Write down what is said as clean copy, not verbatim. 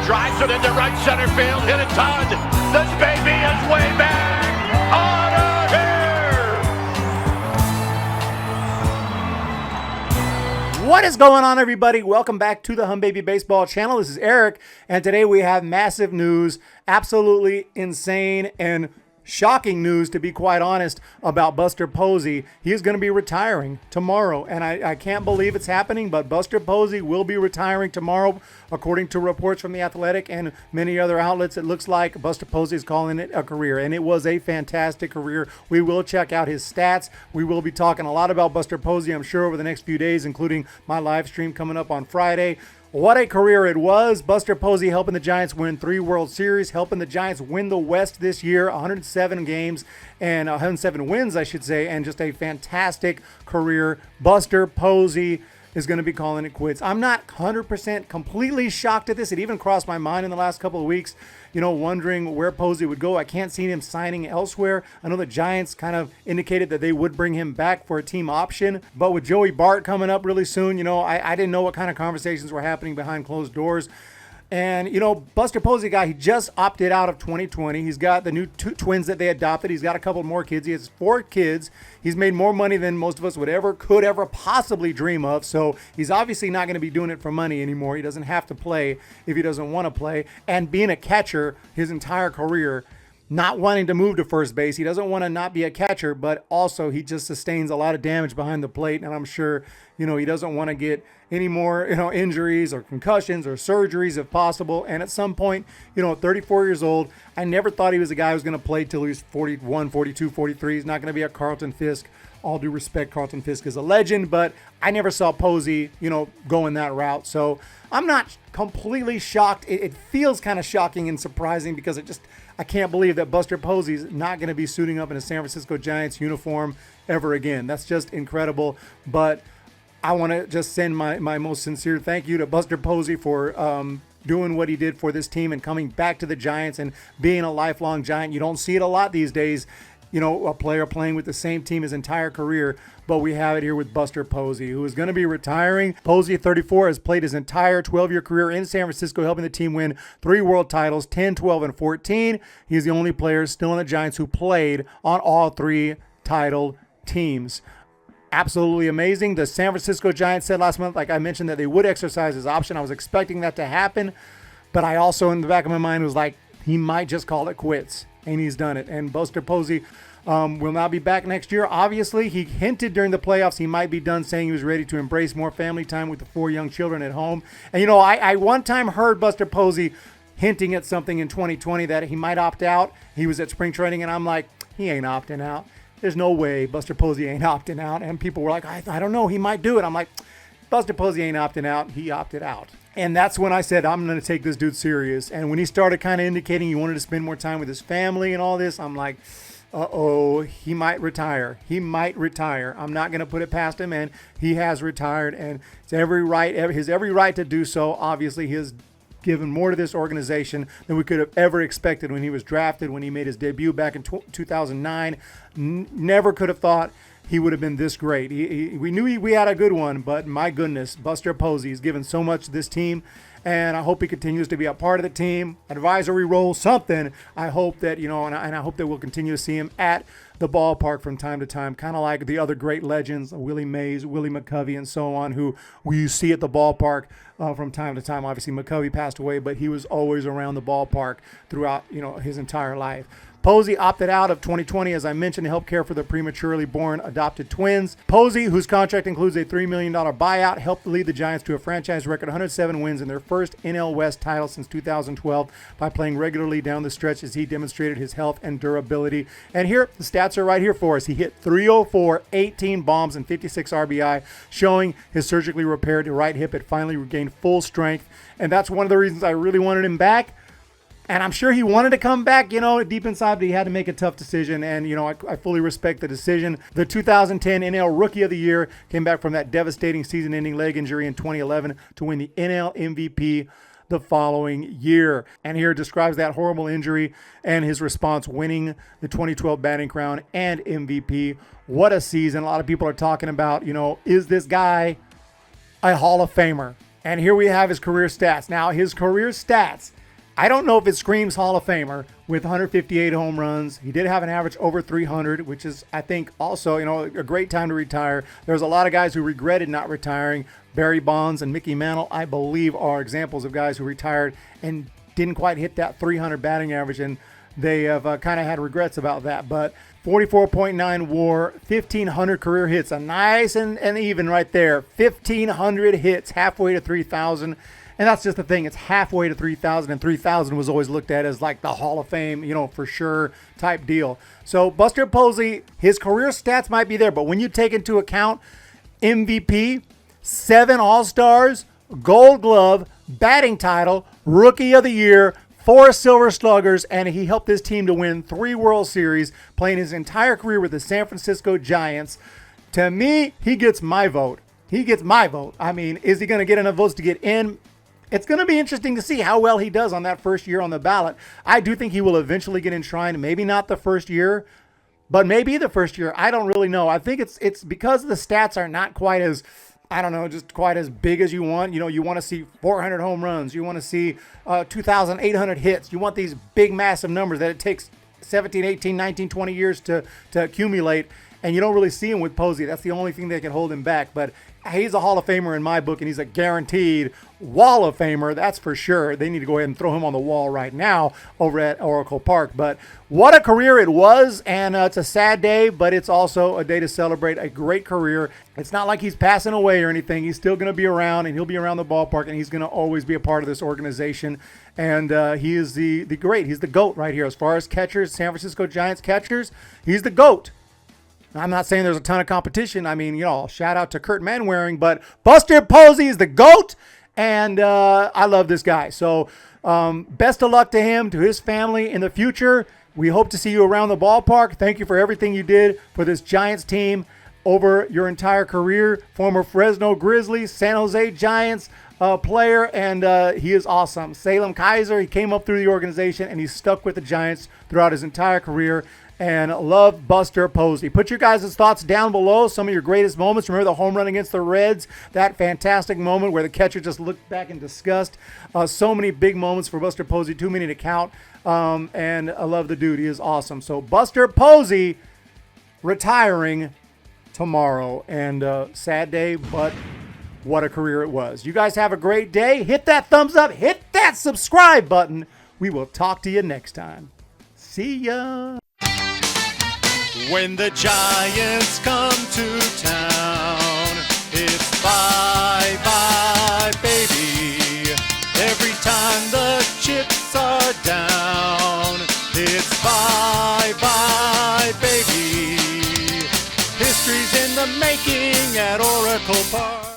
drives it into right center field, hit it Todd. This baby is way back. On here. What is going on, everybody? Welcome back to the Humm Baby Baseball channel. This is Eric, and today we have massive news, absolutely insane and shocking news, to be quite honest, about Buster Posey. He is going to be retiring tomorrow, and I can't believe it's happening, but Buster Posey will be retiring tomorrow. According to reports from The Athletic and many other outlets, it looks like Buster Posey is calling it a career, and it was a fantastic career. We will check out his stats. We will be talking a lot about Buster Posey, I'm sure, over the next few days, including my live stream coming up on Friday. What a career it was. Buster Posey helping the Giants win 3 World Series, helping the Giants win the West this year, 107 games and 107 wins, I should say, and just a fantastic career. Buster Posey is going to be calling it quits. I'm not 100% completely shocked at this. It even crossed my mind in the last couple of weeks, wondering where Posey would go. I can't see him signing elsewhere. I know the Giants kind of indicated that they would bring him back for a team option, but with Joey Bart coming up really soon, I didn't know what kind of conversations were happening behind closed doors. And, Buster Posey guy, he just opted out of 2020. He's got the new 2 twins that they adopted. He's got a couple more kids. He has 4 kids. He's made more money than most of us could ever possibly dream of. So he's obviously not going to be doing it for money anymore. He doesn't have to play if he doesn't want to play. And being a catcher his entire career, not wanting to move to first base. He doesn't want to not be a catcher, but also he just sustains a lot of damage behind the plate. And I'm sure, he doesn't want to get any more, injuries or concussions or surgeries if possible. And at some point, at 34 years old, I never thought he was a guy who was going to play till he was 41, 42, 43. He's not going to be a Carlton Fisk. All due respect, Carlton Fisk is a legend, but I never saw Posey, going that route. So I'm not completely shocked. It feels kind of shocking and surprising because I can't believe that Buster Posey's not going to be suiting up in a San Francisco Giants uniform ever again. That's just incredible. But I want to just send my most sincere thank you to Buster Posey for doing what he did for this team and coming back to the Giants and being a lifelong Giant. You don't see it a lot these days, a player playing with the same team his entire career, but we have it here with Buster Posey, who is going to be retiring. Posey, 34, has played his entire 12-year career in San Francisco, helping the team win 3 world titles, 10, 12, and 14. He's the only player still in the Giants who played on all 3 title teams. Absolutely amazing. The San Francisco Giants said last month, like I mentioned, that they would exercise his option. I was expecting that to happen, but I also, in the back of my mind, was like, he might just call it quits, and he's done it. And Buster Posey will not be back next year. Obviously, he hinted during the playoffs he might be done, saying he was ready to embrace more family time with the 4 young children at home. And, I one time heard Buster Posey hinting at something in 2020 that he might opt out. He was at spring training, and I'm like, he ain't opting out. There's no way Buster Posey ain't opting out. And people were like, I don't know, he might do it. I'm like, Buster Posey ain't opting out. He opted out. And that's when I said, I'm going to take this dude serious. And when he started kind of indicating he wanted to spend more time with his family and all this, I'm like, uh-oh, he might retire. He might retire. I'm not going to put it past him. And he has retired. And it's his every right to do so. Obviously, he has given more to this organization than we could have ever expected when he was drafted, when he made his debut back in 2009. Never could have thought he would have been this great. We knew we had a good one, but my goodness, Buster Posey has given so much to this team, and I hope he continues to be a part of the team, advisory role, something. I hope that, and I hope that we'll continue to see him at the ballpark from time to time, kind of like the other great legends, Willie Mays, Willie McCovey, and so on, who we see at the ballpark from time to time. Obviously, McCovey passed away, but he was always around the ballpark throughout, his entire life. Posey opted out of 2020, as I mentioned, to help care for the prematurely born adopted twins. Posey, whose contract includes a $3 million buyout, helped lead the Giants to a franchise record 107 wins in their first NL West title since 2012 by playing regularly down the stretch as he demonstrated his health and durability. And here, the stats are right here for us. He hit 304, 18 bombs, and 56 RBI, showing his surgically repaired right hip had finally regained full strength. And that's one of the reasons I really wanted him back. And I'm sure he wanted to come back, deep inside, but he had to make a tough decision. And, I fully respect the decision. The 2010 NL Rookie of the Year came back from that devastating season-ending leg injury in 2011 to win the NL MVP the following year. And here it describes that horrible injury and his response, winning the 2012 batting crown and MVP. What a season. A lot of people are talking about, is this guy a Hall of Famer? And here we have his career stats. Now, his career stats, I don't know if it screams Hall of Famer with 158 home runs. He did have an average over 300, which is, I think, also, a great time to retire. There's a lot of guys who regretted not retiring. Barry Bonds and Mickey Mantle, I believe, are examples of guys who retired and didn't quite hit that 300 batting average, and they have kind of had regrets about that. But 44.9 WAR, 1,500 career hits, a nice and even right there. 1,500 hits, halfway to 3,000. And that's just the thing. It's halfway to 3,000, and 3,000 was always looked at as like the Hall of Fame, for sure type deal. So Buster Posey, his career stats might be there, but when you take into account MVP, 7 All-Stars, Gold Glove, batting title, Rookie of the Year, 4 Silver Sluggers, and he helped his team to win 3 World Series, playing his entire career with the San Francisco Giants. To me, he gets my vote. He gets my vote. I mean, is he going to get enough votes to get in? It's going to be interesting to see how well he does on that first year on the ballot. I do think he will eventually get enshrined. Maybe not the first year, but maybe the first year. I don't really know. I think it's because the stats are not quite as, just quite as big as you want. You want to see 400 home runs. You want to see 2,800 hits. You want these big, massive numbers that it takes 17, 18, 19, 20 years to accumulate. And you don't really see him with Posey. That's the only thing that can hold him back. But he's a Hall of Famer in my book, and he's a guaranteed Wall of Famer. That's for sure. They need to go ahead and throw him on the wall right now over at Oracle Park. But what a career it was, and it's a sad day, but it's also a day to celebrate a great career. It's not like he's passing away or anything. He's still going to be around, and he'll be around the ballpark, and he's going to always be a part of this organization. And he is the great. He's the GOAT right here. As far as catchers, San Francisco Giants catchers, he's the GOAT. I'm not saying there's a ton of competition. I mean, shout out to Kurt Manwaring, but Buster Posey is the GOAT, and I love this guy. So best of luck to him, to his family in the future. We hope to see you around the ballpark. Thank you for everything you did for this Giants team over your entire career. Former Fresno Grizzlies, San Jose Giants player, and he is awesome. Salem Kaiser, he came up through the organization, and he's stuck with the Giants throughout his entire career. And love Buster Posey. Put your guys' thoughts down below. Some of your greatest moments. Remember the home run against the Reds? That fantastic moment where the catcher just looked back in disgust. So many big moments for Buster Posey. Too many to count. And I love the dude. He is awesome. So Buster Posey retiring tomorrow. And sad day, but what a career it was. You guys have a great day. Hit that thumbs up. Hit that subscribe button. We will talk to you next time. See ya. When the Giants come to town, it's bye-bye, baby. Every time the chips are down, it's bye-bye, baby. History's in the making at Oracle Park.